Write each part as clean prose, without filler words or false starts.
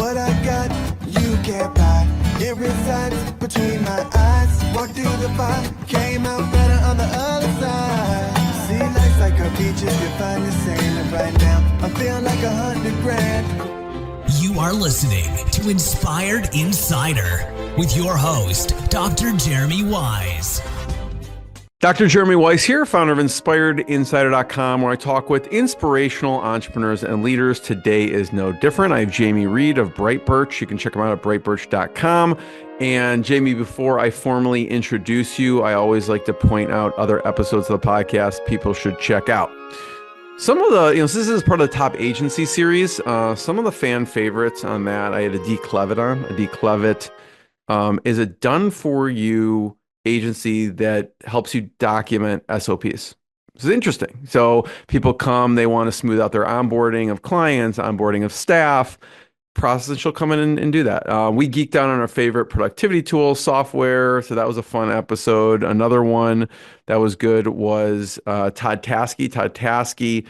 What I got, you can't buy. It resides between my eyes. Walked through the fire, came out better on the other side. See, life's like a beach if you find the sand. And right now, I'm feeling like 100 grand. You are listening to Inspired Insider with your host, Dr. Jeremy Wise. Dr. Jeremy Weiss here, founder of InspiredInsider.com, where I talk with inspirational entrepreneurs and leaders. Today is no different. I have Jamie Reed of BriteBirch. You can check him out at BriteBirch.com. And Jamie, before I formally introduce you, I always like to point out other episodes of the podcast people should check out. Some of the, so this is part of the top agency series. Some of the fan favorites on that, I had a D. Clevitt on. A D. Clevitt is a done-for-you agency that helps you document SOPs. This is interesting. So people come, they want to smooth out their onboarding of clients, onboarding of staff. Process, she'll come in and do that. We geeked out on our favorite productivity tool software. So that was a fun episode. Another one that was good was Todd Taskey. Todd Taskey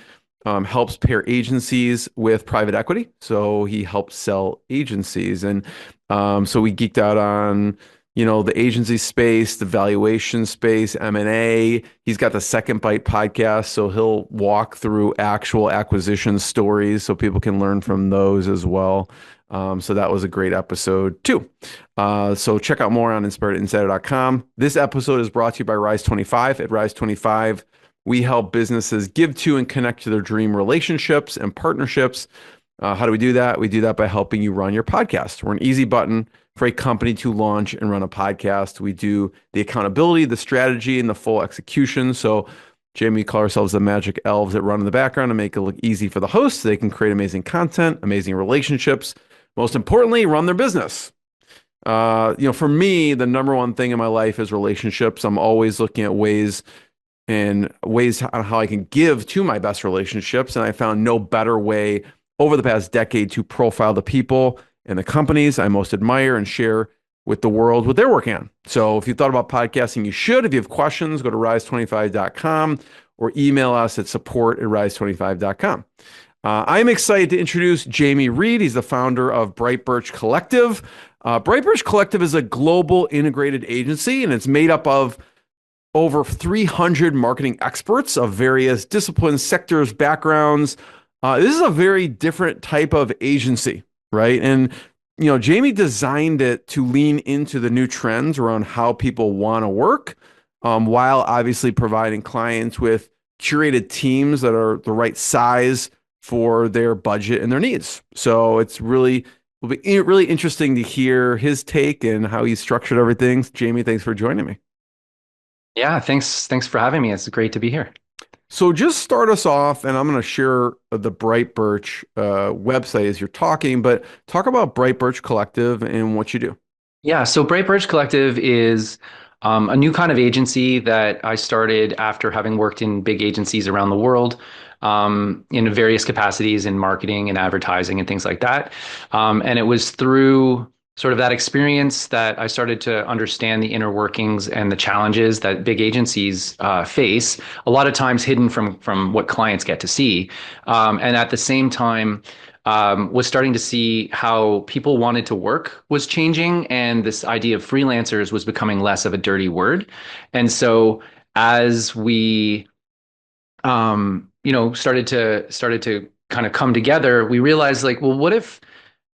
helps pair agencies with private equity. So he helps sell agencies. And so we geeked out on the agency space, the valuation space, M&A. He's got the Second Bite podcast, so he'll walk through actual acquisition stories so people can learn from those as well. So that was a great episode too. So check out more on InspiredInsider.com. This episode is brought to you by Rise25. At Rise25, we help businesses give to and connect to their dream relationships and partnerships. How do we do that? We do that by helping you run your podcast. We're an easy button for a company to launch and run a podcast. We do the accountability, the strategy, and the full execution. So Jamie, we call ourselves the magic elves that run in the background and make it look easy for the hosts. They can create amazing content, amazing relationships. Most importantly, run their business. For me, the number one thing in my life is relationships. I'm always looking at ways on how I can give to my best relationships. And I found no better way over the past decade to profile the people and the companies I most admire and share with the world what they're working on. So if you thought about podcasting, you should. If you have questions, go to rise25.com or email us at support@rise25.com. I'm excited to introduce Jamie Reed. He's the founder of BriteBirch Collective. BriteBirch Collective is a global integrated agency, and it's made up of over 300 marketing experts of various disciplines, sectors, backgrounds. This is a very different type of agency, right? And, Jamie designed it to lean into the new trends around how people want to work, while obviously providing clients with curated teams that are the right size for their budget and their needs. So will be really interesting to hear his take and how he's structured everything. Jamie, thanks for joining me. Yeah, thanks for having me. It's great to be here. So just start us off, and I'm going to share the BriteBirch website as you're talking, but talk about BriteBirch Collective and what you do. Yeah, so BriteBirch Collective is a new kind of agency that I started after having worked in big agencies around the world in various capacities in marketing and advertising and things like that. And it was through sort of that experience that I started to understand the inner workings and the challenges that big agencies face, a lot of times hidden from what clients get to see. And at the same time, was starting to see how people wanted to work was changing, and this idea of freelancers was becoming less of a dirty word. And so as we started to kind of come together, we realized what if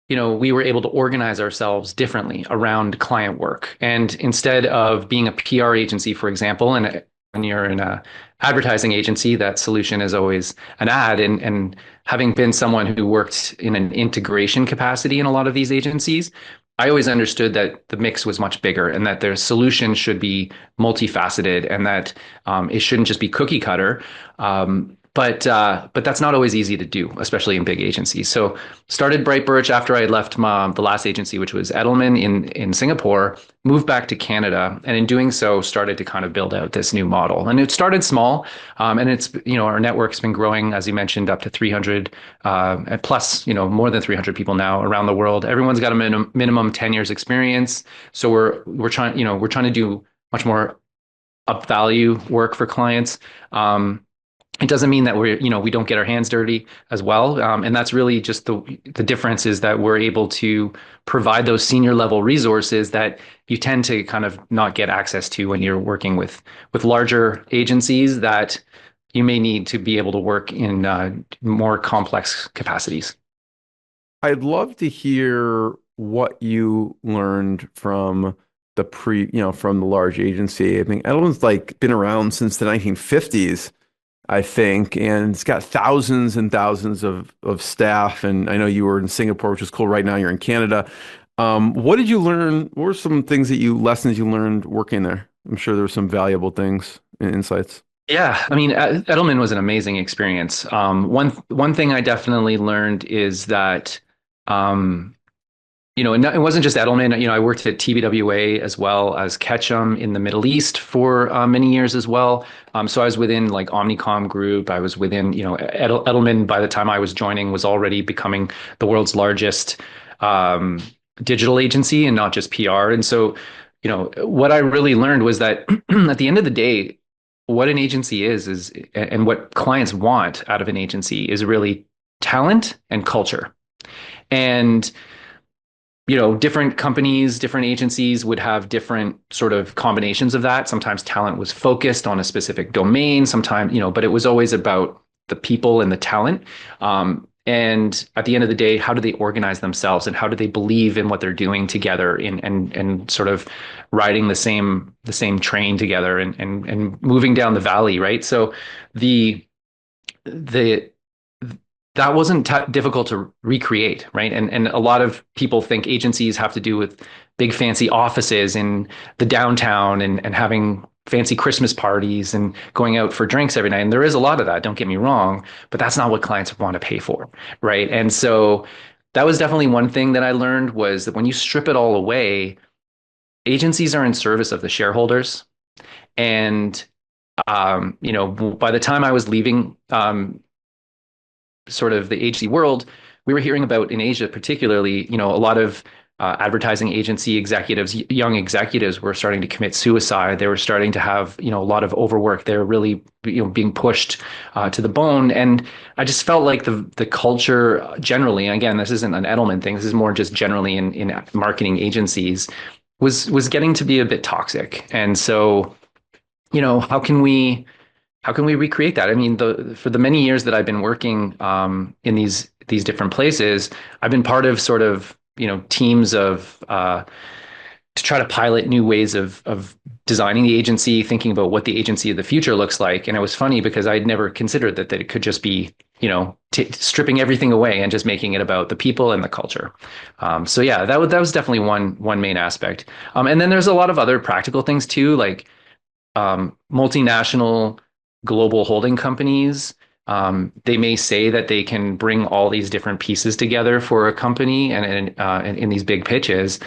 we were able to organize ourselves differently around client work. And instead of being a PR agency, for example, and when you're in a advertising agency, that solution is always an ad. And having been someone who worked in an integration capacity in a lot of these agencies, I always understood that the mix was much bigger and that their solution should be multifaceted and that it shouldn't just be cookie cutter. But that's not always easy to do, especially in big agencies. So started BriteBirch after I had left the last agency, which was Edelman in Singapore, moved back to Canada, and in doing so started to kind of build out this new model. And it started small, and it's our network's been growing, as you mentioned, up to 300 and plus more than 300 people now around the world. Everyone's got a minimum 10 years experience. So we're trying to do much more up value work for clients. It doesn't mean that we don't get our hands dirty as well. And that's really just the difference is that we're able to provide those senior level resources that you tend to kind of not get access to when you're working with larger agencies that you may need to be able to work in more complex capacities. I'd love to hear what you learned from from the large agency. I think Edelman's like been around since the 1950s, I think, and it's got thousands and thousands of staff. And I know you were in Singapore, which is cool. Right now you're in Canada. What did you learn? What were some lessons you learned working there? I'm sure there were some valuable things and insights. Yeah, I mean, Edelman was an amazing experience. One thing I definitely learned is that, and it wasn't just Edelman. I worked at TBWA as well as Ketchum in the Middle East for many years as well. So I was within like Omnicom Group. I was within, Edelman by the time I was joining was already becoming the world's largest digital agency and not just PR. And so, what I really learned was that at the end of the day, what an agency is and what clients want out of an agency is really talent and culture. And different companies, different agencies would have different sort of combinations of that. Sometimes talent was focused on a specific domain, sometimes, but it was always about the people and the talent. And at the end of the day, how do they organize themselves and how do they believe in what they're doing together and sort of riding the same train together and moving down the valley, right? So the that wasn't difficult to recreate, right? And a lot of people think agencies have to do with big fancy offices in the downtown and having fancy Christmas parties and going out for drinks every night. And there is a lot of that, don't get me wrong, but that's not what clients want to pay for, right? And so that was definitely one thing that I learned was that when you strip it all away, agencies are in service of the shareholders. And by the time I was leaving sort of the agency world, we were hearing about in Asia, particularly, a lot of advertising agency executives, young executives were starting to commit suicide. They were starting to have, a lot of overwork. They're really, being pushed to the bone. And I just felt like the culture generally, and again, this isn't an Edelman thing. This is more just generally in marketing agencies was getting to be a bit toxic. And so, how can we recreate that? I mean, for the many years that I've been working in these different places, I've been part of sort of teams of to try to pilot new ways of designing the agency, thinking about what the agency of the future looks like. And it was funny because I'd never considered that it could just be stripping everything away and just making it about the people and the culture. So yeah, that was definitely one main aspect. And then there's a lot of other practical things too, like multinational global holding companies. They may say that they can bring all these different pieces together for a company and in these big pitches.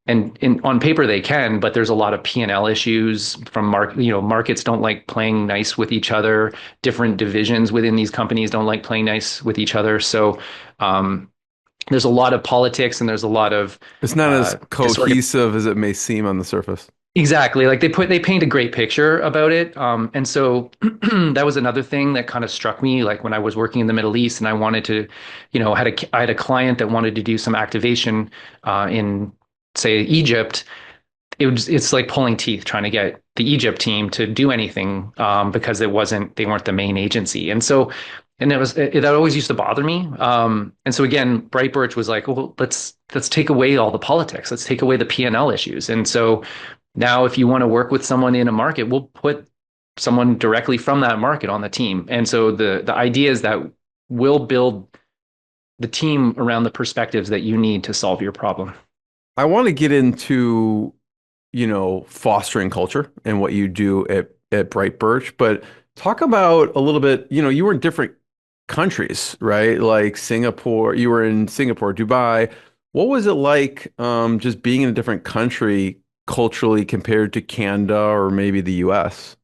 And on paper they can, but there's a lot of P&L issues from markets don't like playing nice with each other. Different divisions within these companies don't like playing nice with each other. So there's a lot of politics and there's a lot of It's not as cohesive as it may seem on the surface. Exactly. Like they paint a great picture about it. And so that was another thing that kind of struck me, like when I was working in the Middle East and I wanted to, I had a client that wanted to do some activation in, say, Egypt. It's like pulling teeth trying to get the Egypt team to do anything because they weren't the main agency. And so, that always used to bother me. And so again, BriteBirch was like, well, let's take away all the politics. Let's take away the P&L issues. And so now, if you want to work with someone in a market, we'll put someone directly from that market on the team. And so the idea is that we'll build the team around the perspectives that you need to solve your problem. I want to get into, fostering culture and what you do at BriteBirch, but talk about a little bit, you were in different countries, right? Like Singapore, you were in Singapore, Dubai. What was it like just being in a different country culturally compared to Canada or maybe the US?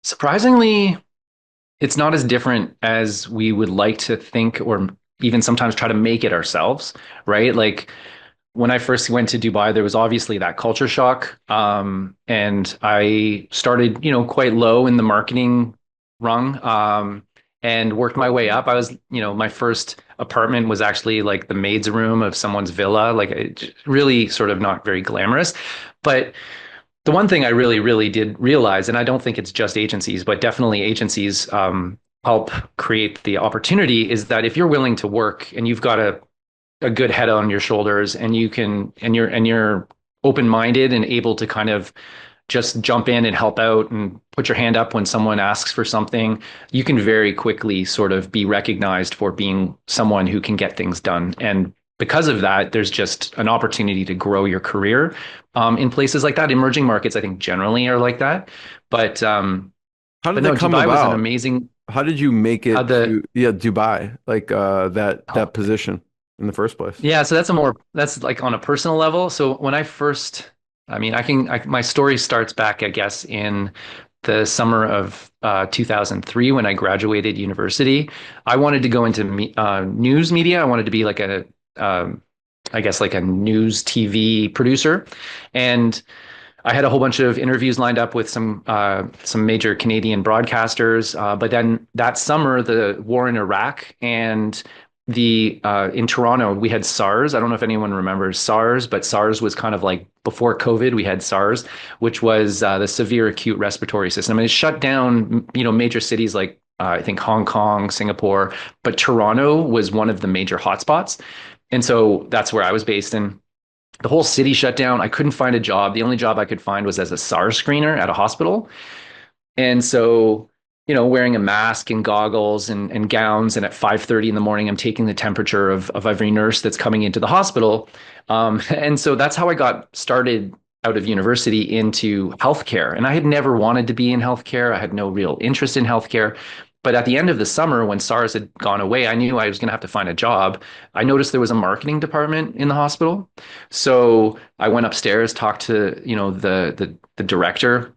Surprisingly, it's not as different as we would like to think or even sometimes try to make it ourselves, right? Like when I first went to Dubai, there was obviously that culture shock. And I started, quite low in the marketing rung, and worked my way up. I was, my first apartment was actually like the maid's room of someone's villa, like really sort of not very glamorous. But the one thing I really, really did realize, and I don't think it's just agencies, but definitely agencies help create the opportunity, is that if you're willing to work and you've got a good head on your shoulders and you're open-minded and able to kind of just jump in and help out and put your hand up when someone asks for something, you can very quickly sort of be recognized for being someone who can get things done. And because of that, there's just an opportunity to grow your career in places like that. Emerging markets, I think, generally are like that. But How did no, that come Dubai was an about? amazing. How did you make it The to, yeah, Dubai, like that position in the first place? Yeah, so that's like on a personal level. So when I first, I mean, my story starts back, I guess, in the summer of 2003 when I graduated university. I wanted to go into news media. I wanted to be like I guess like a news TV producer. And I had a whole bunch of interviews lined up with some major Canadian broadcasters. But then that summer, the war in Iraq and the in Toronto, we had SARS. I don't know if anyone remembers SARS, but SARS was kind of like before COVID. We had SARS, which was the severe acute respiratory system, and it shut down, major cities like I think Hong Kong, Singapore, but Toronto was one of the major hotspots, and so that's where I was based in. The whole city shut down. I couldn't find a job. The only job I could find was as a SARS screener at a hospital. And so, wearing a mask and goggles and gowns, and at 5:30 in the morning, I'm taking the temperature of every nurse that's coming into the hospital. And so that's how I got started out of university into healthcare. And I had never wanted to be in healthcare. I had no real interest in healthcare. But at the end of the summer, when SARS had gone away, I knew I was going to have to find a job. I noticed there was a marketing department in the hospital. So I went upstairs, talked to, the director,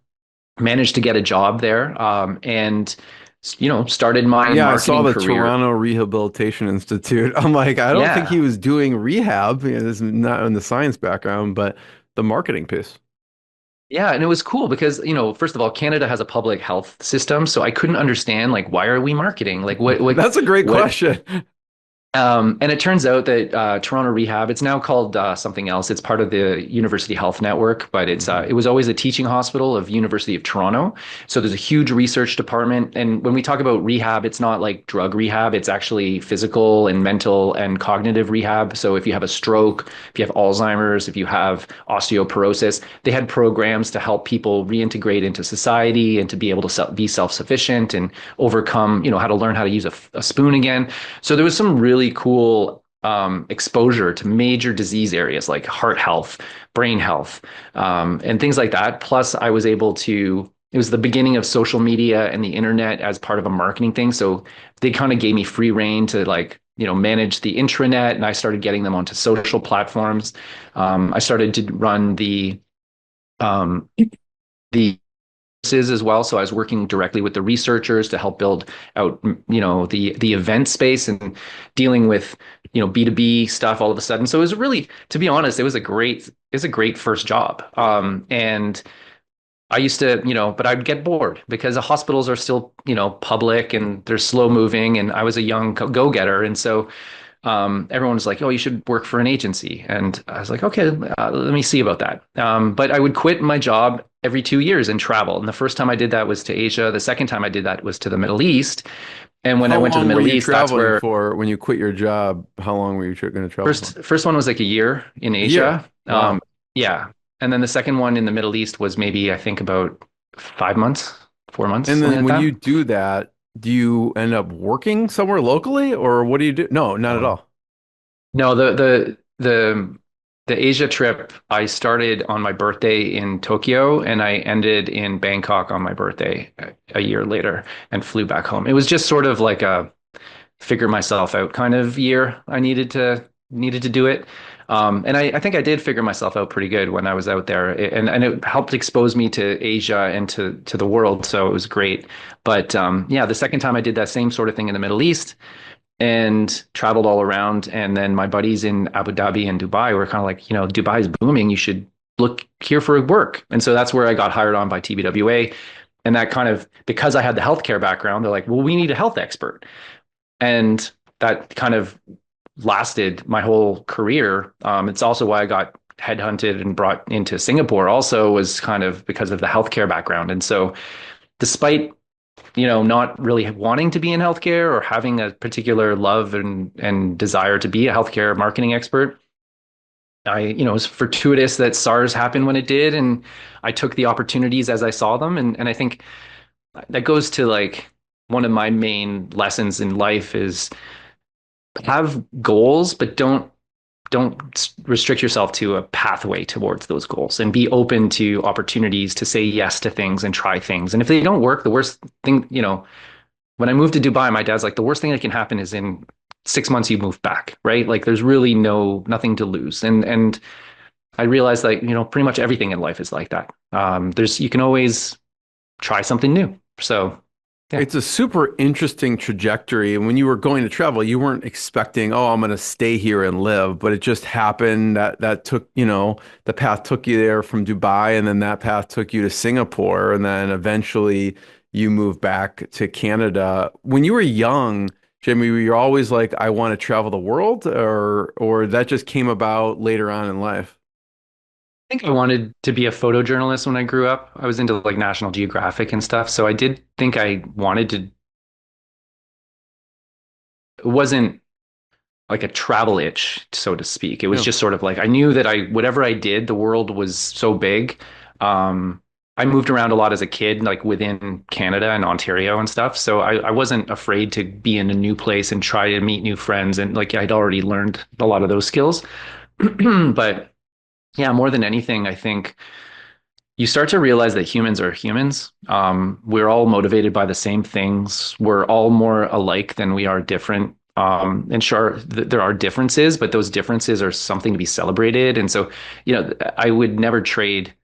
managed to get a job there, and started my Yeah, I saw marketing the career. Toronto Rehabilitation Institute. I'm like, I don't think Yeah. he was doing rehab. This is not in the science background, but the marketing piece. Yeah, and it was cool because, first of all, Canada has a public health system, so I couldn't understand, like, why are we marketing? Like That's a great what question. and it turns out that Toronto Rehab, it's now called something else. It's part of the University Health Network, but it was always a teaching hospital of University of Toronto. So there's a huge research department. And when we talk about rehab, it's not like drug rehab. It's actually physical and mental and cognitive rehab. So if you have a stroke, if you have Alzheimer's, if you have osteoporosis, they had programs to help people reintegrate into society and to be able to be self-sufficient and overcome, how to learn how to use a spoon again. So there was some really cool exposure to major disease areas like heart health, brain health, and things like that. Plus, I was able to, it was the beginning of social media and the internet as part of a marketing thing. So they kind of gave me free reign to manage the intranet, and I started getting them onto social platforms. I started to run the as well. So I was working directly with the researchers to help build out, the event space and dealing with, B2B stuff all of a sudden. So it was really, to be honest, it was a great first job. And I used to, but I'd get bored because the hospitals are still, public and they're slow moving. And I was a young go-getter. And so everyone was like, "Oh, you should work for an agency." And I was like, "Okay, let me see about that." But I would quit my job every 2 years and travel. And the first time I did that was to Asia. The second time I did that was to the Middle East. And when I How went to the long were Middle you East, that's traveling where for when you quit your job? How long were you going to travel for? first one was like a year in A year. Asia. Wow. Yeah. And then the second one in the Middle East was maybe, I think, about 5 months, 4 months, And something then like when that. you do that, do you end up working somewhere locally or what do you do? No, not at all. No, the Asia trip, I started on my birthday in Tokyo and I ended in Bangkok on my birthday a year later and flew back home. It was just sort of like a figure myself out kind of year. I needed to do it. And I think I did figure myself out pretty good when I was out there. And it helped expose me to Asia and to the world. So it was great. But yeah, the second time I did that same sort of thing in the Middle East and traveled all around. And then my buddies in Abu Dhabi and Dubai were kind of like, Dubai is booming. You should look here for work. And so that's where I got hired on by TBWA. And that kind of, because I had the healthcare background, they're like, well, we need a health expert. And that kind of lasted my whole career. It's also why I got headhunted and brought into Singapore also, was kind of because of the healthcare background. And so despite, not really wanting to be in healthcare or having a particular love and desire to be a healthcare marketing expert, it was fortuitous that SARS happened when it did. And I took the opportunities as I saw them. And I think that goes to like one of my main lessons in life is have goals, but don't restrict yourself to a pathway towards those goals, and be open to opportunities to say yes to things and try things. And if they don't work, the worst thing, when I moved to Dubai, my dad's like, the worst thing that can happen is in 6 months you move back, right? Like there's really nothing to lose. And I realized like, pretty much everything in life is like that. You can always try something new. So yeah. It's a super interesting trajectory. And when you were going to travel, you weren't expecting, oh, I'm going to stay here and live, but it just happened that took, the path took you there from Dubai, and then that path took you to Singapore, and then eventually you moved back to Canada. When you were young, Jamie, were you always like, I want to travel the world, or that just came about later on in life? I think I wanted to be a photojournalist when I grew up. I was into like National Geographic and stuff. So I did think I wanted to, it wasn't like a travel itch, so to speak. It was just sort of like, I knew that whatever I did, the world was so big. I moved around a lot as a kid, like within Canada and Ontario and stuff. So I wasn't afraid to be in a new place and try to meet new friends. And like, I'd already learned a lot of those skills. But yeah, more than anything, I think you start to realize that humans are humans. We're all motivated by the same things. We're all more alike than we are different. And sure, there are differences, but those differences are something to be celebrated. And so, I would never trade.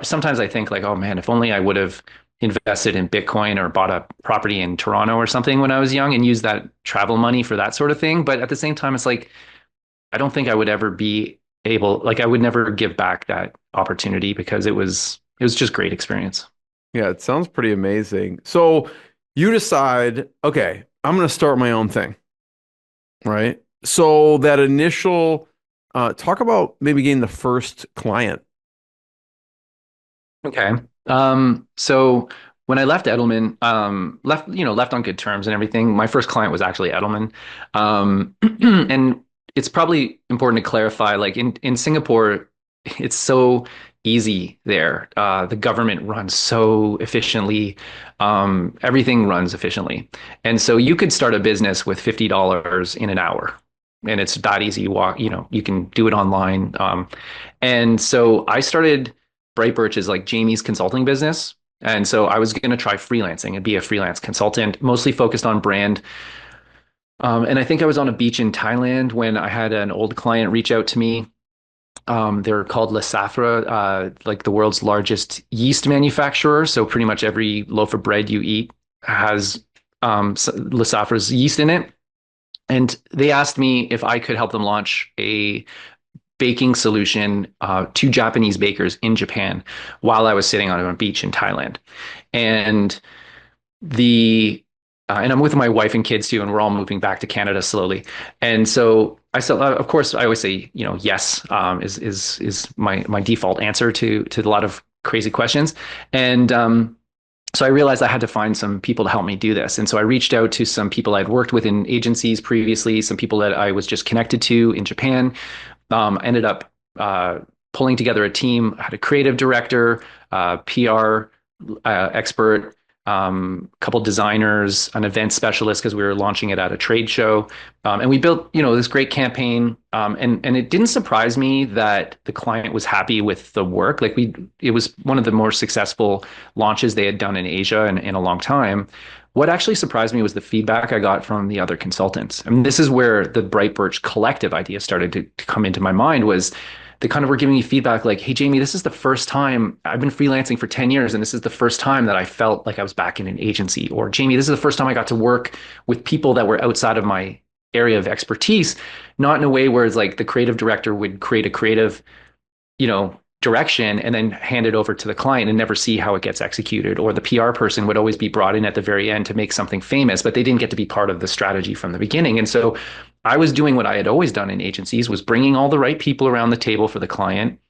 Sometimes I think like, oh man, if only I would have invested in Bitcoin or bought a property in Toronto or something when I was young and used that travel money for that sort of thing. But at the same time, it's like, I don't think I would ever be I would never give back that opportunity because it was just great experience. Yeah, it sounds pretty amazing. So you decide, okay, I'm going to start my own thing, right? So that initial, talk about maybe getting the first client. Okay. So when I left Edelman, left on good terms and everything, my first client was actually Edelman. And it's probably important to clarify, like in Singapore, it's so easy there. The government runs so efficiently. Everything runs efficiently. And so you could start a business with $50 in an hour. And it's that easy. You can do it online. And so I started BriteBirch as like Jamie's consulting business. And so I was going to try freelancing and be a freelance consultant, mostly focused on brand. And I think I was on a beach in Thailand when I had an old client reach out to me. They're called Le Safra, like the world's largest yeast manufacturer. So pretty much every loaf of bread you eat has Le Safra's yeast in it. And they asked me if I could help them launch a baking solution to Japanese bakers in Japan while I was sitting on a beach in Thailand. And and I'm with my wife and kids too, and we're all moving back to Canada slowly. And so I said, of course, I always say, yes, is my default answer to a lot of crazy questions. And so I realized I had to find some people to help me do this. And so I reached out to some people I'd worked with in agencies previously, some people that I was just connected to in Japan. I ended up pulling together a team. I had a creative director, PR expert, couple designers, an event specialist because we were launching it at a trade show, and we built this great campaign. And it didn't surprise me that the client was happy with the work. Like it was one of the more successful launches they had done in Asia in a long time. What actually surprised me was the feedback I got from the other consultants. I mean, this is where the BriteBirch Collective idea started to come into my mind. Was they kind of were giving me feedback like, hey, Jamie, this is the first time I've been freelancing for 10 years. And this is the first time that I felt like I was back in an agency. Or Jamie, this is the first time I got to work with people that were outside of my area of expertise, not in a way where it's like the creative director would create a creative, direction and then hand it over to the client and never see how it gets executed. Or the PR person would always be brought in at the very end to make something famous, but they didn't get to be part of the strategy from the beginning. And so I was doing what I had always done in agencies, was bringing all the right people around the table for the client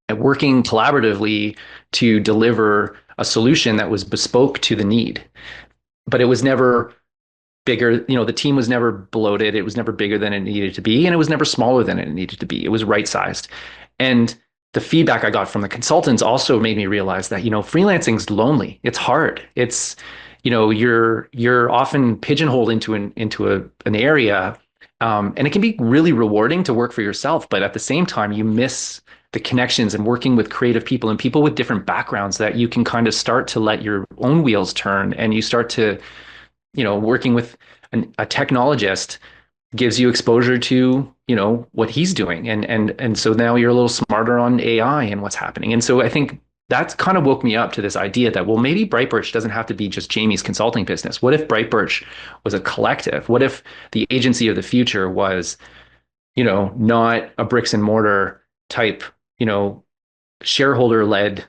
and working collaboratively to deliver a solution that was bespoke to the need. But it was never bigger, the team was never bloated. It was never bigger than it needed to be. And it was never smaller than it needed to be. It was right sized. And the feedback I got from the consultants also made me realize that, freelancing's lonely. It's hard. It's, you're often pigeonholed into an area. And it can be really rewarding to work for yourself, but at the same time, you miss the connections and working with creative people and people with different backgrounds that you can kind of start to let your own wheels turn, and you start to, working with a technologist gives you exposure to, what he's doing. And so now you're a little smarter on AI and what's happening. And so I think that's kind of woke me up to this idea that, well, maybe BriteBirch doesn't have to be just Jamie's consulting business. What if BriteBirch was a collective? What if the agency of the future was, not a bricks and mortar type, shareholder led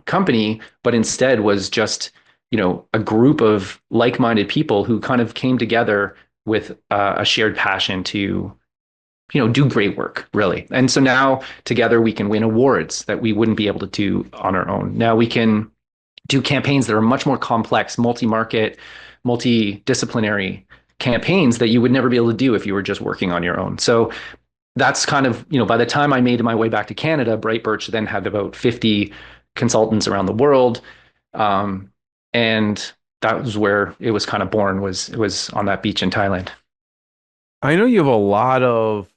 company, but instead was just, a group of like-minded people who kind of came together with a shared passion to, do great work, really. And so now together we can win awards that we wouldn't be able to do on our own. Now we can do campaigns that are much more complex, multi-market, multidisciplinary campaigns that you would never be able to do if you were just working on your own. So that's kind of, by the time I made my way back to Canada, BriteBirch then had about 50 consultants around the world. And that was where it was kind of born, was on that beach in Thailand. I know you have a lot of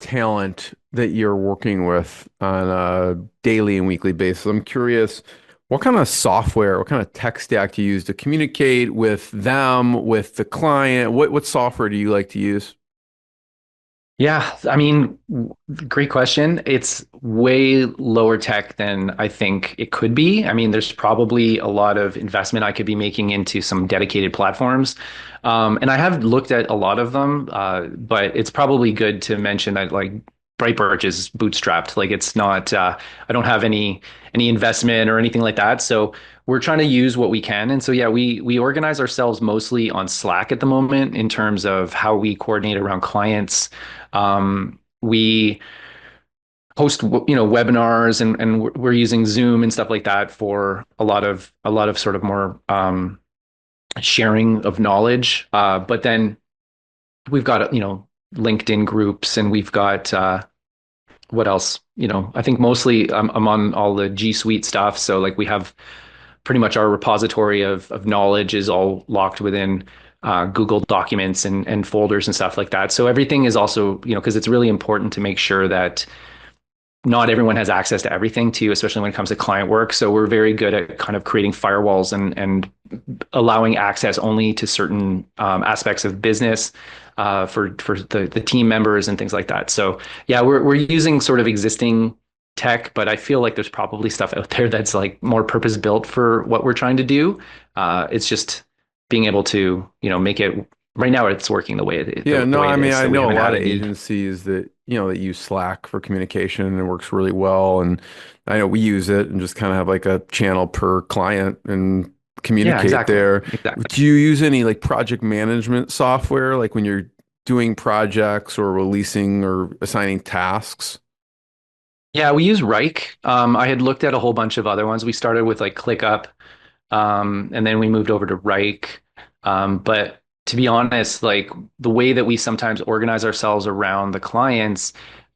talent that you're working with on a daily and weekly basis. I'm curious, what kind of software, what kind of tech stack do you use to communicate with them, with the client? What software do you like to use? Yeah, I mean, great question. It's way lower tech than I think it could be. I mean, there's probably a lot of investment I could be making into some dedicated platforms. And I have looked at a lot of them, but it's probably good to mention that like BriteBirch is bootstrapped. Like it's not, I don't have any investment or anything like that. So we're trying to use what we can. And so, yeah, we organize ourselves mostly on Slack at the moment in terms of how we coordinate around clients. We host, webinars, and we're using Zoom and stuff like that for a lot of sort of more sharing of knowledge. But then we've got, LinkedIn groups, and we've got what else? I think mostly I'm on all the G Suite stuff. So like we have pretty much our repository of knowledge is all locked within Google Documents and folders and stuff like that. So everything is also, because it's really important to make sure that not everyone has access to everything too, especially when it comes to client work. So we're very good at kind of creating firewalls and allowing access only to certain aspects of business for the team members and things like that. So yeah, we're using sort of existing tech, but I feel like there's probably stuff out there that's like more purpose built for what we're trying to do. It's just being able to, make it right now. It's working the way it is. Yeah, no, I mean, I know a lot of any. agencies that, that use Slack for communication, and it works really well. And I know we use it and just kind of have like a channel per client and communicate there. Exactly. Do you use any like project management software, like when you're doing projects or releasing or assigning tasks? Yeah, we use Rike. I had looked at a whole bunch of other ones. We started with like ClickUp, and then we moved over to Rike. But to be honest, like the way that we sometimes organize ourselves around the clients,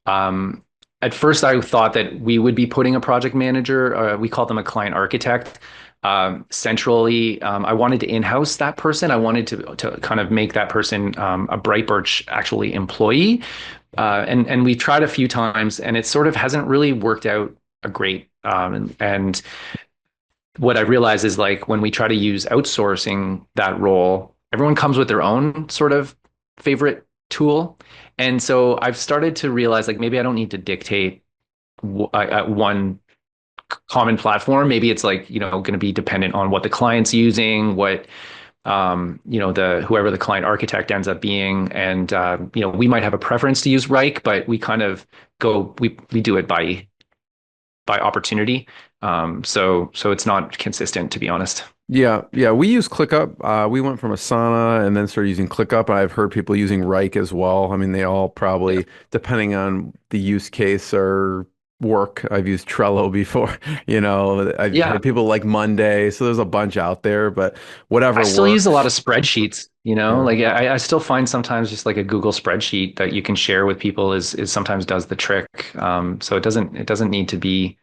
at first I thought that we would be putting a project manager, we call them a client architect, centrally. I wanted to in-house that person. I wanted to kind of make that person a BriteBirch actually employee. And we tried a few times, and it sort of hasn't really worked out a great. And what I realized is like when we try to use outsourcing that role, everyone comes with their own sort of favorite tool. And so I've started to realize like maybe I don't need to dictate one common platform. Maybe it's like, going to be dependent on what the client's using, what whoever the client architect ends up being. And, we might have a preference to use Reich, but we kind of we do it by opportunity. So it's not consistent, to be honest. Yeah, yeah. We use ClickUp. We went from Asana and then started using ClickUp, and I've heard people using Reich as well. I mean, they all probably, depending on the use case or work. I've used Trello before, I've Yeah. had people like Monday, so there's a bunch out there, but whatever I still use a lot of works. spreadsheets, Yeah. like I still find sometimes just like a Google spreadsheet that you can share with people is sometimes does the trick. So it doesn't need to be,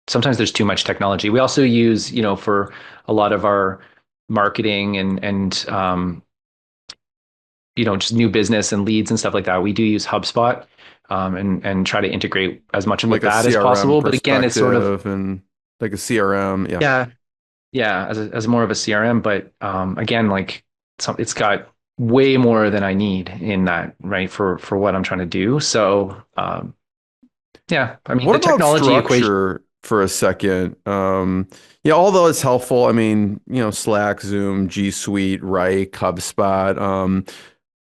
sometimes there's too much technology. We also use, for a lot of our marketing and just new business and leads and stuff like that. We do use HubSpot, and try to integrate as much From with like a that as CRM possible. But again, it's sort of, perspective and like a CRM. Yeah. yeah, yeah, as more of a CRM. But again, like it's got way more than I need in that, right? For what I'm trying to do. So yeah, I mean What the about technology equation. structure for a second? Yeah, although it's helpful, I mean, Slack, Zoom, G Suite, Wrike, HubSpot.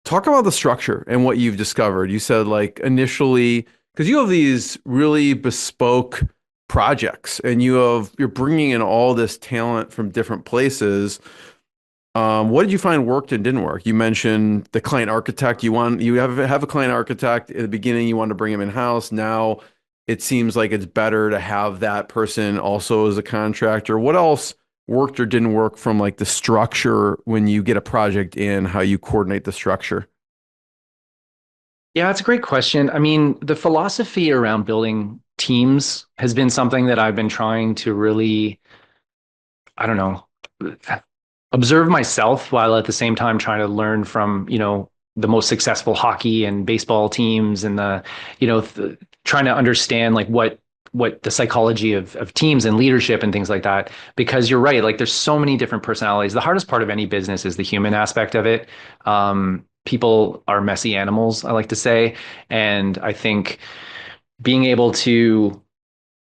Talk about the structure and what you've discovered. You said like initially, because you have these really bespoke projects and you're bringing in all this talent from different places. What did you find worked and didn't work? You mentioned the client architect. You have a client architect at the beginning. You want to bring him in house. Now it seems like it's better to have that person also as a contractor. What else worked or didn't work from like the structure when you get a project in, how you coordinate the structure? Yeah, it's a great question. I mean, the philosophy around building teams has been something that I've been trying to really, I don't know, observe myself while at the same time trying to learn from, the most successful hockey and baseball teams and trying to understand like what the psychology of teams and leadership and things like that. Because you're right, like there's so many different personalities. The hardest part of any business is the human aspect of it. People are messy animals, I like to say. And I think being able to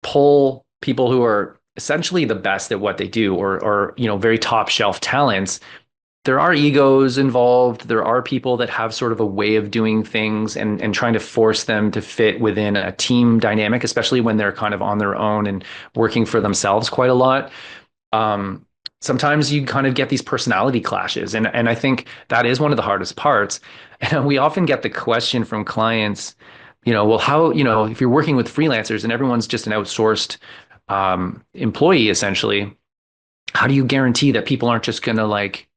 pull people who are essentially the best at what they do or very top shelf talents, there are egos involved. There are people that have sort of a way of doing things and trying to force them to fit within a team dynamic, especially when they're kind of on their own and working for themselves quite a lot. Sometimes you kind of get these personality clashes. And I think that is one of the hardest parts. And we often get the question from clients, well, how, if you're working with freelancers and everyone's just an outsourced employee, essentially, how do you guarantee that people aren't just going to like,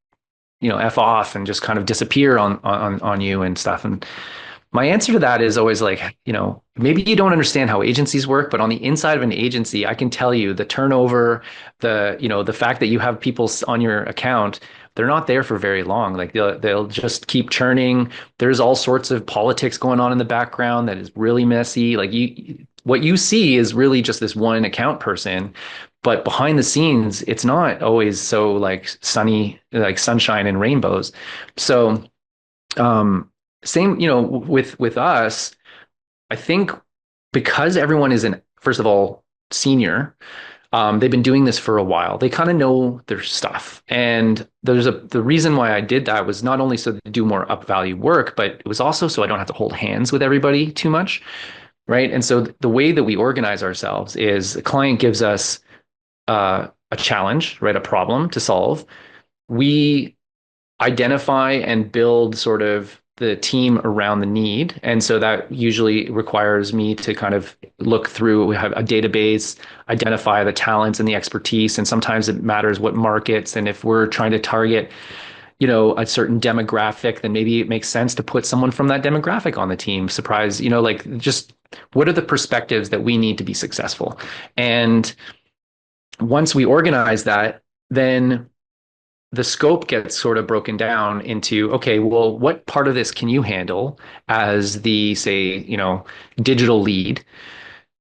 F off and just kind of disappear on you and stuff? And my answer to that is always like, maybe you don't understand how agencies work, but on the inside of an agency, I can tell you the turnover, the fact that you have people on your account, they're not there for very long. Like they'll just keep churning. There's all sorts of politics going on in the background that is really messy. Like what you see is really just this one account person, but behind the scenes, it's not always so like sunny, like sunshine and rainbows. So, same, with us, I think because everyone is first of all, senior, they've been doing this for a while. They kind of know their stuff. And the reason why I did that was not only so to do more up value work, but it was also so I don't have to hold hands with everybody too much. Right. And so the way that we organize ourselves is a client gives us a challenge, right? A problem to solve. We identify and build sort of the team around the need. And so that usually requires me to kind of look through, we have a database, identify the talents and the expertise. And sometimes it matters what markets. And if we're trying to target, a certain demographic, then maybe it makes sense to put someone from that demographic on the team. Surprise, like just what are the perspectives that we need to be successful? And once we organize that, then the scope gets sort of broken down into, okay, well, what part of this can you handle as the, say, digital lead,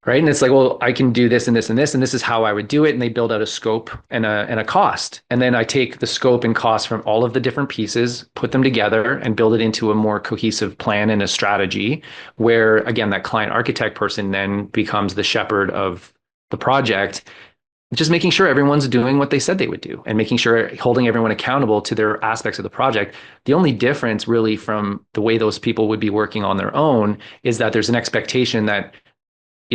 right? And it's like, well, I can do this and this and this, and this is how I would do it. And they build out a scope and a cost. And then I take the scope and cost from all of the different pieces, put them together and build it into a more cohesive plan and a strategy where, again, that client architect person then becomes the shepherd of the project. just making sure everyone's doing what they said they would do and making sure holding everyone accountable to their aspects of the project. The only difference really from the way those people would be working on their own is that there's an expectation that,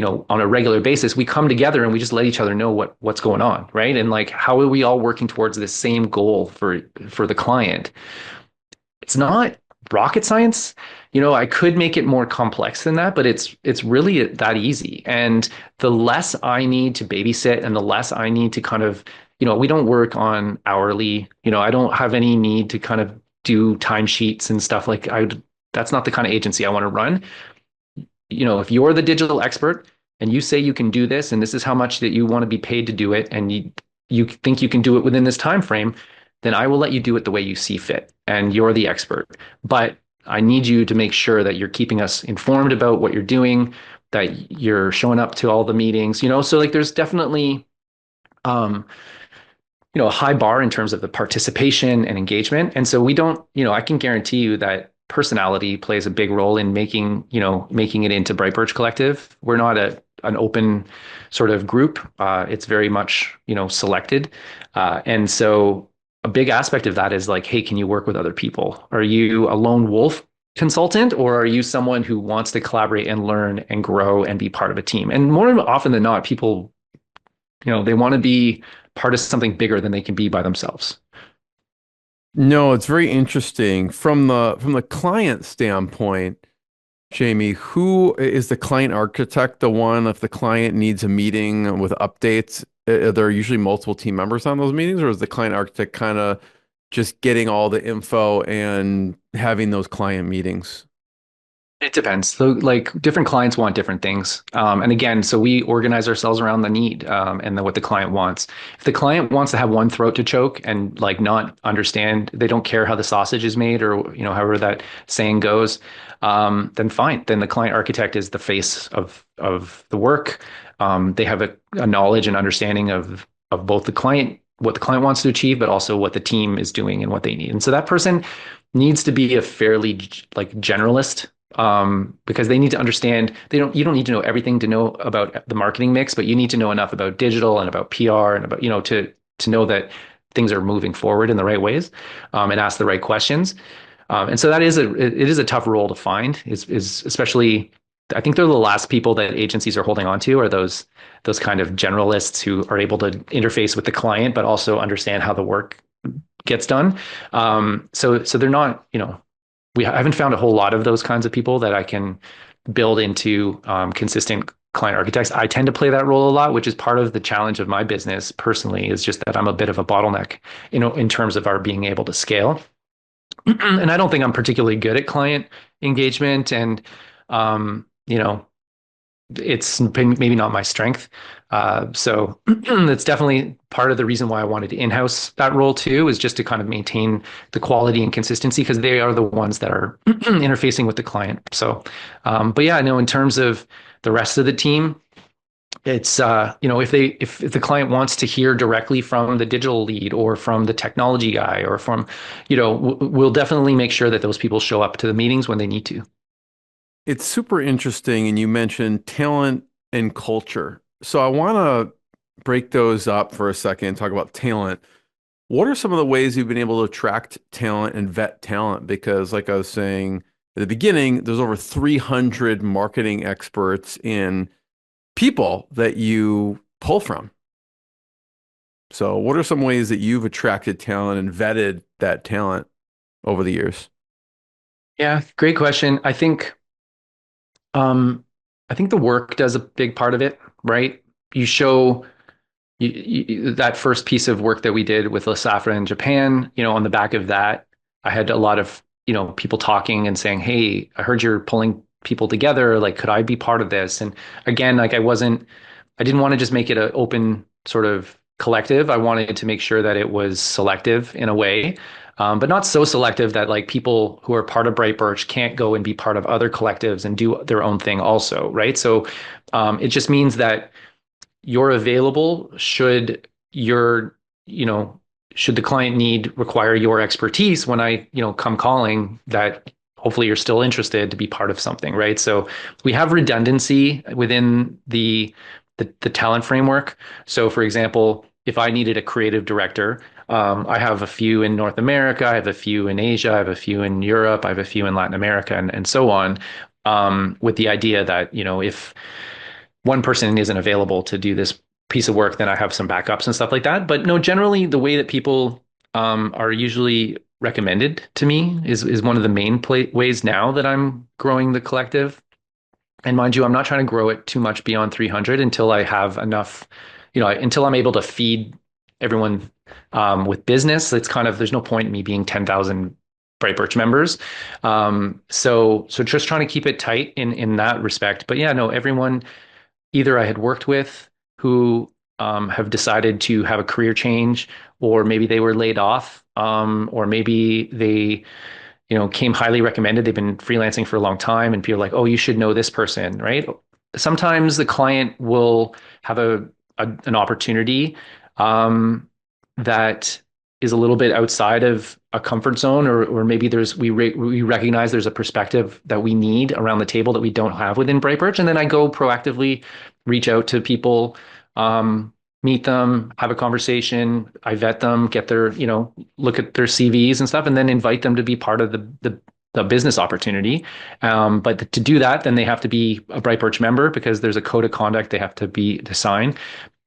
on a regular basis, we come together and we just let each other know what's going on, right? And like, how are we all working towards this same goal for the client? It's not rocket science. I could make it more complex than that, but it's really that easy. And the less I need to babysit and the less I need to kind of, we don't work on hourly, I don't have any need to kind of do timesheets and stuff that's not the kind of agency I want to run. If you're the digital expert and you say you can do this and this is how much that you want to be paid to do it, and you think you can do it within this time frame, then I will let you do it the way you see fit. And you're the expert. But I need you to make sure that you're keeping us informed about what you're doing, that you're showing up to all the meetings, so like there's definitely a high bar in terms of the participation and engagement. And so we don't, I can guarantee you that personality plays a big role in making it into BriteBirch Collective. We're not an open sort of group. It's very much, selected. And so a big aspect of that is like, hey, can you work with other people? Are you a lone wolf consultant, or are you someone who wants to collaborate and learn and grow and be part of a team? And more often than not, people, they want to be part of something bigger than they can be by themselves. No, it's very interesting from the client standpoint. Jamie, who is the client architect? The one, if the client needs a meeting with updates, are there usually multiple team members on those meetings, or is the client architect kind of just getting all the info and having those client meetings? It depends. So like different clients want different things. And again, so we organize ourselves around the need and what the client wants. If the client wants to have one throat to choke and like not understand, they don't care how the sausage is made, or, however that saying goes, then fine. Then the client architect is the face of the work. They have a knowledge and understanding of both what the client wants to achieve, but also what the team is doing and what they need. And so that person needs to be a fairly like generalist, because they need to understand, you don't need to know everything to know about the marketing mix, but you need to know enough about digital and about PR and about, to know that things are moving forward in the right ways, and ask the right questions. And so it is a tough role to find, is especially, I think they're the last people that agencies are holding on to, are those kind of generalists who are able to interface with the client, but also understand how the work gets done. So they're not, I haven't found a whole lot of those kinds of people that I can build into consistent client architects. I tend to play that role a lot, which is part of the challenge of my business personally, is just that I'm a bit of a bottleneck, in terms of our being able to scale. And I don't think I'm particularly good at client engagement, and it's maybe not my strength. So that's definitely part of the reason why I wanted to in-house that role too, is just to kind of maintain the quality and consistency, because they are the ones that are interfacing with the client. So, but yeah, no, in terms of the rest of the team, it's, if the client wants to hear directly from the digital lead or from the technology guy or from, we'll definitely make sure that those people show up to the meetings when they need to. It's super interesting, and you mentioned talent and culture. So I want to break those up for a second and talk about talent. What are some of the ways you've been able to attract talent and vet talent? Because like I was saying at the beginning, there's over 300 marketing experts in people that you pull from. So what are some ways that you've attracted talent and vetted that talent over the years? Yeah, great question. I think the work does a big part of it, right? You show that first piece of work that we did with La Safra in Japan, on the back of that, I had a lot of, people talking and saying, hey, I heard you're pulling people together. Like, could I be part of this? And again, like I didn't want to just make it an open sort of collective. I wanted to make sure that it was selective in a way, but not so selective that like people who are part of BriteBirch can't go and be part of other collectives and do their own thing also, right? So it just means that you're available should should the client need require your expertise when I, come calling, that hopefully you're still interested to be part of something, right? So we have redundancy within the the talent framework. So for example, if I needed a creative director, I have a few in North America, I have a few in Asia, I have a few in Europe, I have a few in Latin America, and so on. With the idea that, if one person isn't available to do this piece of work, then I have some backups and stuff like that. But no, generally the way that people are usually recommended to me is one of the main ways now that I'm growing the collective. And mind you, I'm not trying to grow it too much beyond 300 until I have enough, until I'm able to feed everyone with business. It's kind of, there's no point in me being 10,000 BriteBirch members. So just trying to keep it tight in that respect. But yeah, no, everyone either I had worked with who have decided to have a career change, or maybe they were laid off, or maybe they came highly recommended. They've been freelancing for a long time and people are like, oh, you should know this person, right? Sometimes the client will have an opportunity that is a little bit outside of a comfort zone, or maybe we recognize there's a perspective that we need around the table that we don't have within BriteBirch. And then I go proactively reach out to people, meet them, have a conversation. I vet them, get their, look at their CVs and stuff, and then invite them to be part of the business opportunity. But to do that, then they have to be a BriteBirch member because there's a code of conduct they have to sign.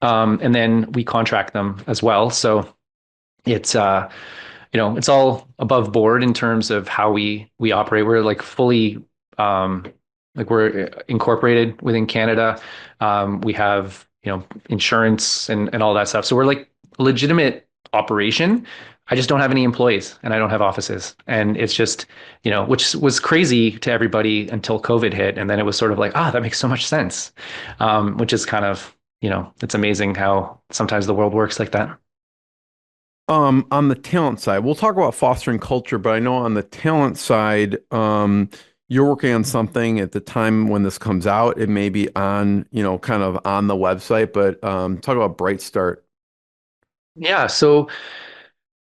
And then we contract them as well. So it's it's all above board in terms of how we operate. We're like fully we're incorporated within Canada. We have insurance and all that stuff. So we're like a legitimate operation. I just don't have any employees and I don't have offices. And it's just, which was crazy to everybody until COVID hit. And then it was sort of like, that makes so much sense. Which is kind of, it's amazing how sometimes the world works like that. On the talent side, we'll talk about fostering culture, but I know on the talent side, you're working on something at the time when this comes out. It may be on, kind of on the website, but talk about Bright Start. Yeah. So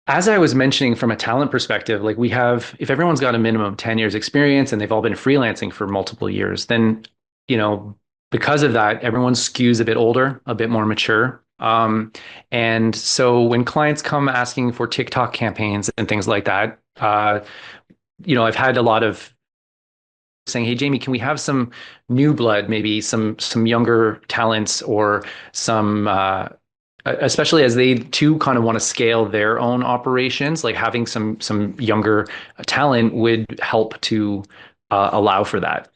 as I was mentioning from a talent perspective, like if everyone's got a minimum 10 years experience and they've all been freelancing for multiple years, then, because of that, everyone skews a bit older, a bit more mature. And so when clients come asking for TikTok campaigns and things like that, I've had a lot of saying, hey, Jamie, can we have some new blood, maybe some younger talents, or some, especially as they too kind of want to scale their own operations, like having some younger talent would help to allow for that.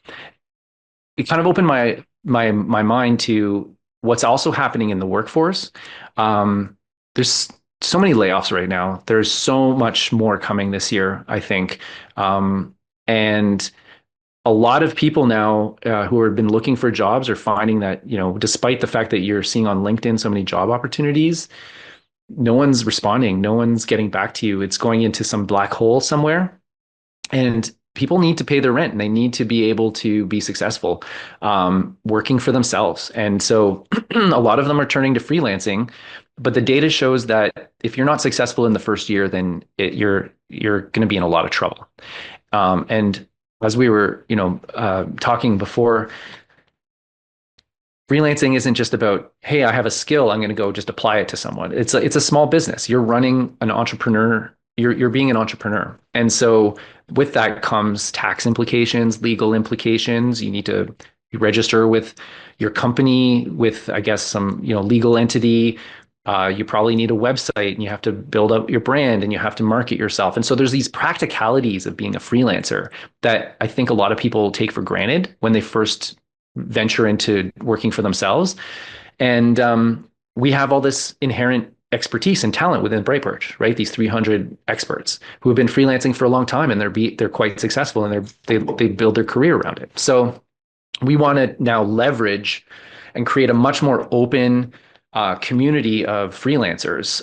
It kind of opened my mind to what's also happening in the workforce. There's so many layoffs right now. There's so much more coming this year, I think. And a lot of people now who have been looking for jobs are finding that, despite the fact that you're seeing on LinkedIn so many job opportunities, no one's responding. No one's getting back to you. It's going into some black hole somewhere. And people need to pay their rent and they need to be able to be successful working for themselves. And so a lot of them are turning to freelancing, but the data shows that if you're not successful in the first year, then you're going to be in a lot of trouble. And as we were, talking before, freelancing isn't just about, hey, I have a skill, I'm going to go just apply it to someone. It's a small business. You're running an entrepreneur. You're being an entrepreneur. And so with that comes tax implications, legal implications. You need to register with your company, with, I guess, some, legal entity. You probably need a website and you have to build up your brand and you have to market yourself. And so there's these practicalities of being a freelancer that I think a lot of people take for granted when they first venture into working for themselves. And we have all this inherent expertise and talent within BriteBirch, right? These 300 experts who have been freelancing for a long time and they're quite successful and they build their career around it. So we want to now leverage and create a much more open community of freelancers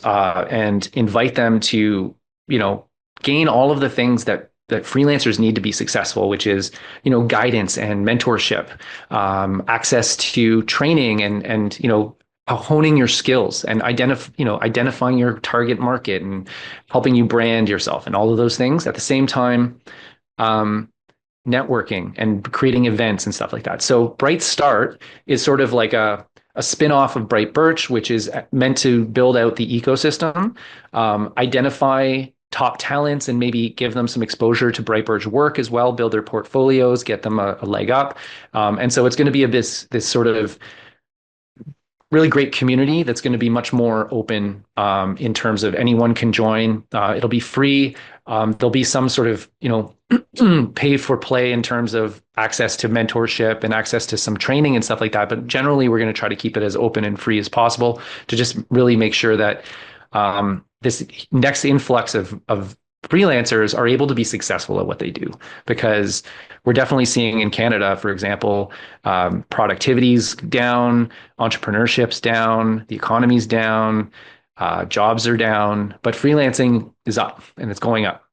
and invite them to, gain all of the things that freelancers need to be successful, which is, guidance and mentorship, access to training and honing your skills and identifying your target market and helping you brand yourself and all of those things. At the same time, networking and creating events and stuff like that. So Bright Start is sort of like a a spin-off of BriteBirch, which is meant to build out the ecosystem, identify top talents and maybe give them some exposure to BriteBirch work as well, build their portfolios, get them a leg up. And so it's going to be this sort of really great community that's going to be much more open in terms of anyone can join. It'll be free. There'll be some sort of, pay for play in terms of access to mentorship and access to some training and stuff like that. But generally, we're going to try to keep it as open and free as possible to just really make sure that this next influx of freelancers are able to be successful at what they do, because we're definitely seeing in Canada, for example, productivity's down, entrepreneurship's down, the economy's down, jobs are down, but freelancing is up and it's going up.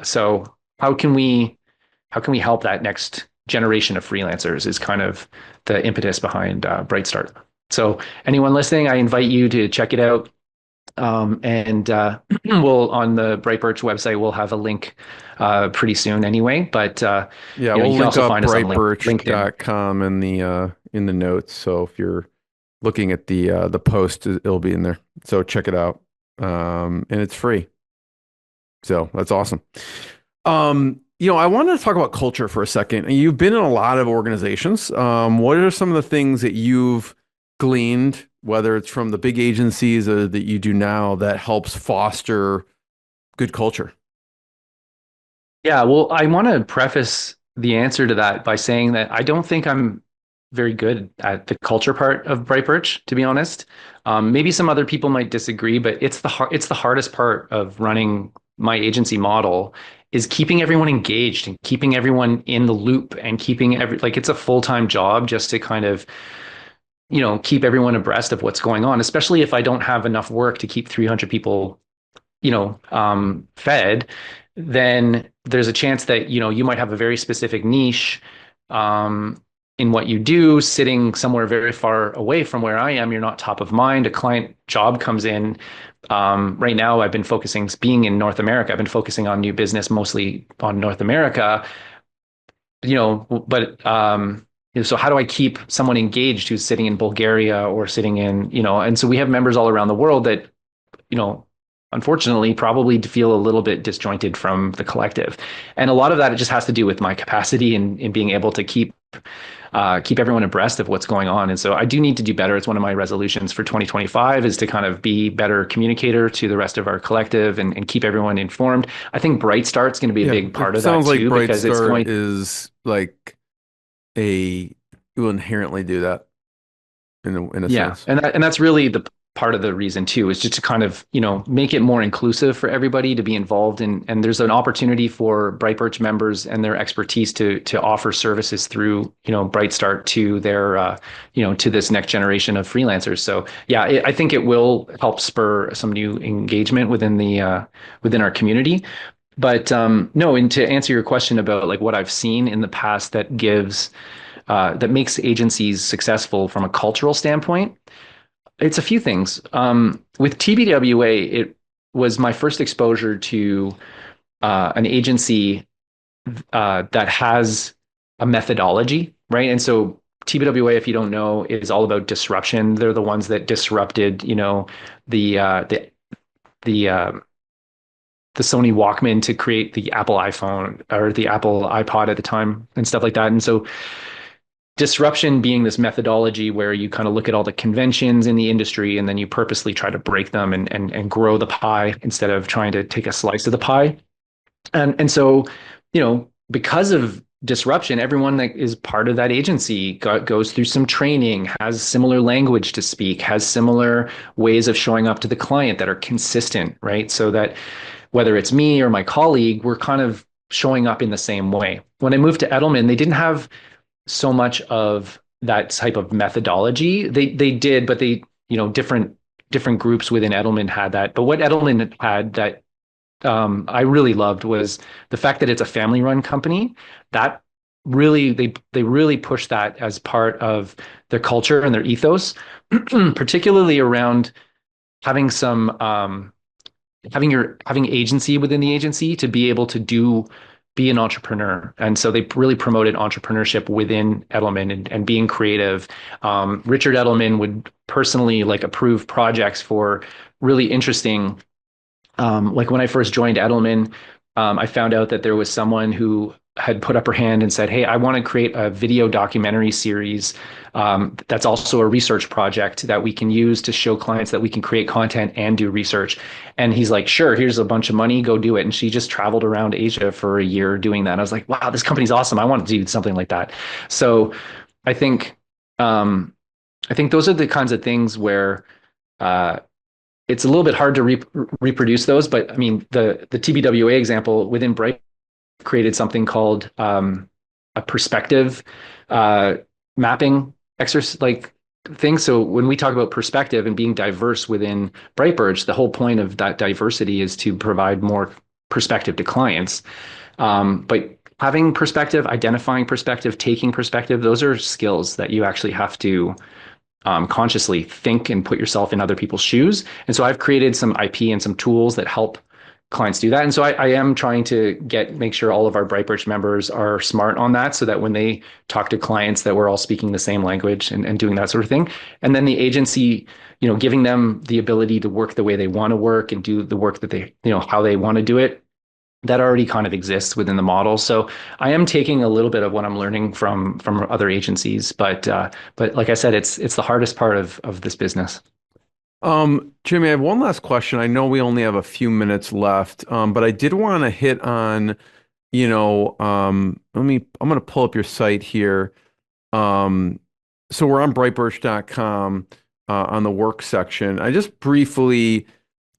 So how can we help that next generation of freelancers is kind of the impetus behind Bright Start. So anyone listening, I invite you to check it out. We'll on the BriteBirch website, we'll have a link pretty soon anyway. But we'll link up BriteBirch.com in the notes. So if you're looking at the post, it'll be in there. So check it out. And it's free. So that's awesome. I wanted to talk about culture for a second. You've been in a lot of organizations. What are some of the things that you've gleaned, whether it's from the big agencies that you do now, that helps foster good culture? Yeah, well, I want to preface the answer to that by saying that I don't think I'm very good at the culture part of BriteBirch, to be honest. Maybe some other people might disagree, but it's the hardest part of running my agency model, is keeping everyone engaged and keeping everyone in the loop and keeping it's a full-time job just to kind of keep everyone abreast of what's going on, especially if I don't have enough work to keep 300 people, fed. Then there's a chance that, you might have a very specific niche in what you do, sitting somewhere very far away from where I am. You're not top of mind. A client job comes in. Right now, I've been focusing, being in North America, I've been focusing on new business, mostly on North America, so how do I keep someone engaged who's sitting in Bulgaria or sitting in, and so we have members all around the world that, unfortunately, probably feel a little bit disjointed from the collective. And a lot of that, it just has to do with my capacity in being able to keep everyone abreast of what's going on. And so I do need to do better. It's one of my resolutions for 2025 is to kind of be better communicator to the rest of our collective and keep everyone informed. I think Bright Start's going to be a big part of that too. Sounds like Bright Start is like you will inherently do that in a sense. And that's really the part of the reason too, is just to kind of, make it more inclusive for everybody to be involved in. And there's an opportunity for BriteBirch members and their expertise to offer services through, Bright Start to their, to this next generation of freelancers. So I think it will help spur some new engagement within our community. But no, and to answer your question about what I've seen in the past that makes agencies successful from a cultural standpoint, it's a few things. With TBWA, it was my first exposure to an agency that has a methodology, right? And so TBWA, if you don't know, is all about disruption. They're the ones that disrupted, the Sony Walkman to create the Apple iPhone or the Apple iPod at the time and stuff like that. And so disruption being this methodology where you kind of look at all the conventions in the industry and then you purposely try to break them and grow the pie instead of trying to take a slice of the pie. And so, because of disruption, everyone that is part of that agency goes through some training, has similar language to speak, has similar ways of showing up to the client that are consistent, right? So that whether it's me or my colleague, we're kind of showing up in the same way. When I moved to Edelman, they didn't have so much of that type of methodology. They did, but different groups within Edelman had that. But what Edelman had that I really loved was the fact that it's a family-run company. That really, they really push that as part of their culture and their ethos, particularly around having some having agency within the agency to be able to do be an entrepreneur. And so they really promoted entrepreneurship within Edelman and being creative. Richard Edelman would personally like approve projects for really interesting. Like when I first joined Edelman, I found out that there was someone who had put up her hand and said, "Hey, I want to create a video documentary series that's also a research project that we can use to show clients that we can create content and do research." And he's like, "Sure, here's a bunch of money, go do it." And she just traveled around Asia for a year doing that. And I was like, "Wow, this company's awesome. I want to do something like that." So I think I think those are the kinds of things where it's a little bit hard to reproduce those. But I mean, the TBWA example within Bright created something called a perspective mapping exercise like thing. So when we talk about perspective and being diverse within BriteBirch, the whole point of that diversity is to provide more perspective to clients. But having perspective, identifying perspective, taking perspective, those are skills that you actually have to consciously think and put yourself in other people's shoes. And so I've created some IP and some tools that help clients do that. And so I am trying to make sure all of our BriteBirch members are smart on that so that when they talk to clients that we're all speaking the same language and doing that sort of thing. And then the agency, giving them the ability to work the way they want to work and do the work that they, how they want to do it. That already kind of exists within the model. So I am taking a little bit of what I'm learning from other agencies, but like I said, it's the hardest part of this business. Jimmy, I have one last question. I know we only have a few minutes left, but I did want to hit on, I'm going to pull up your site here. So we're on BriteBirch.com on the work section. I just briefly,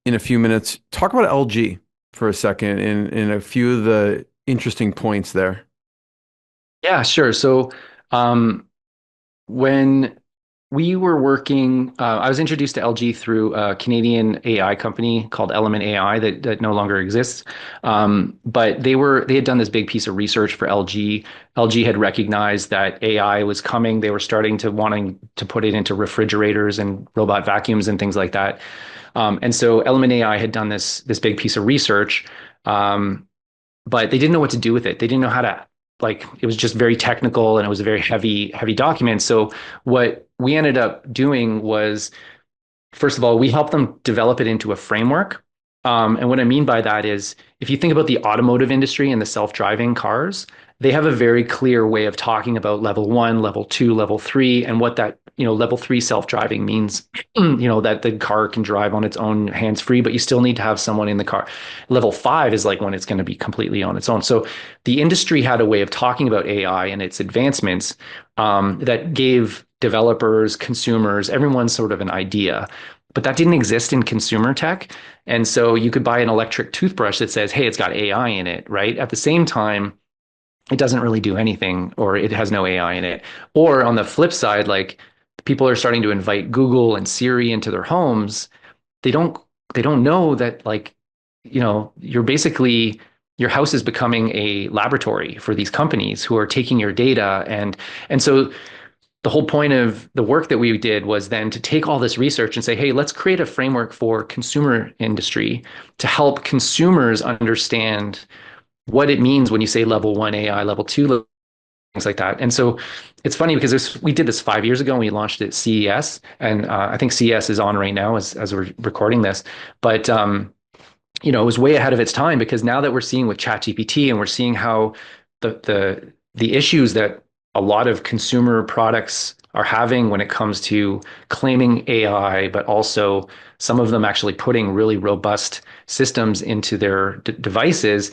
in a few minutes, talk about LG for a second in a few of the interesting points there. Yeah, sure. So when we were working, I was introduced to LG through a Canadian AI company called Edelman AI that no longer exists. But they had done this big piece of research for LG. LG had recognized that AI was coming. They were wanting to put it into refrigerators and robot vacuums and things like that. And so Edelman AI had done this big piece of research, but they didn't know what to do with it. They didn't know how to, it was just very technical and it was a very heavy document. So what we ended up doing was, first of all, we helped them develop it into a framework. And what I mean by that is, if you think about the automotive industry and the self-driving cars, they have a very clear way of talking about level 1, level 2, level 3, and what that, level 3 self-driving means, that the car can drive on its own hands-free, but you still need to have someone in the car. Level 5 is like when it's going to be completely on its own. So the industry had a way of talking about AI and its advancements that gave developers, consumers, everyone sort of an idea. But that didn't exist in consumer tech. And so you could buy an electric toothbrush that says, hey, it's got AI in it, right? At the same time, it doesn't really do anything, or it has no AI in it. Or on the flip side, people are starting to invite Google and Siri into their homes. They don't know that you're basically, your house is becoming a laboratory for these companies who are taking your data. And so the whole point of the work that we did was then to take all this research and say, hey, let's create a framework for consumer industry to help consumers understand what it means when you say level 1 AI, level 2, things like that. And so it's funny because we did this 5 years ago and we launched it at CES. And I think CES is on right now as we're recording this. But it was way ahead of its time, because now that we're seeing with ChatGPT and we're seeing how the issues that a lot of consumer products are having when it comes to claiming AI, but also some of them actually putting really robust systems into their devices,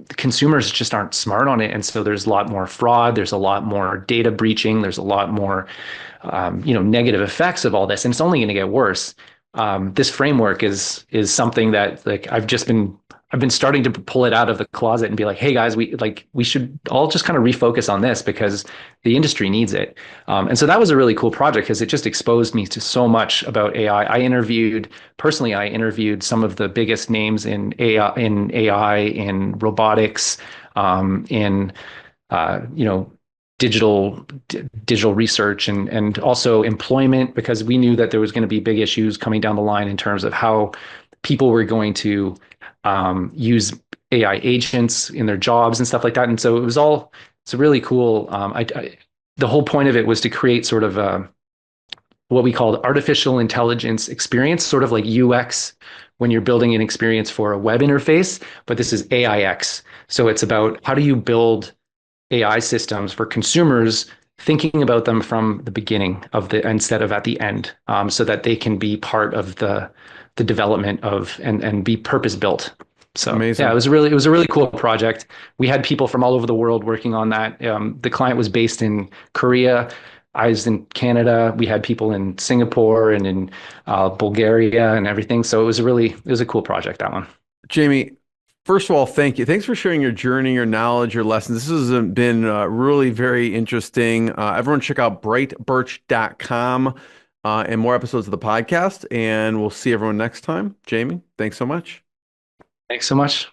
the consumers just aren't smart on it. And so there's a lot more fraud. There's a lot more data breaching. There's a lot more, negative effects of all this. And it's only going to get worse. This framework is something that I've been starting to pull it out of the closet and be like, hey guys, we should all just kind of refocus on this because the industry needs it. And so that was a really cool project because it just exposed me to so much about AI. I interviewed some of the biggest names in AI, in robotics, in digital research and also employment, because we knew that there was going to be big issues coming down the line in terms of how people were going to use AI agents in their jobs and stuff like that. And so it's really cool. The whole point of it was to create sort of what we called artificial intelligence experience, sort of like UX when you're building an experience for a web interface, but this is AIX. So it's about how do you build AI systems for consumers, thinking about them from the beginning of the instead of at the end, so that they can be part of the development of and be purpose built. So Amazing. yeah, it was a really cool project. We had people from all over the world working on that. The client was based in Korea. I was in Canada. We had people in Singapore and in Bulgaria and everything. So it was a cool project, that one. Jamie, first of all, thank you. Thanks for sharing your journey, your knowledge, your lessons. This has been really very interesting. Everyone check out BriteBirch.com and more episodes of the podcast. And we'll see everyone next time. Jamie, thanks so much. Thanks so much.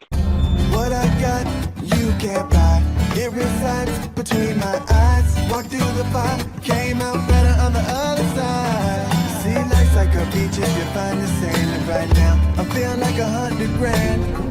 What I got, you can't buy. It resides between my eyes. Walked through the fire, came out better on the other side. See, life's like a beach if you find the sand. And right now, I feel like 100 grand.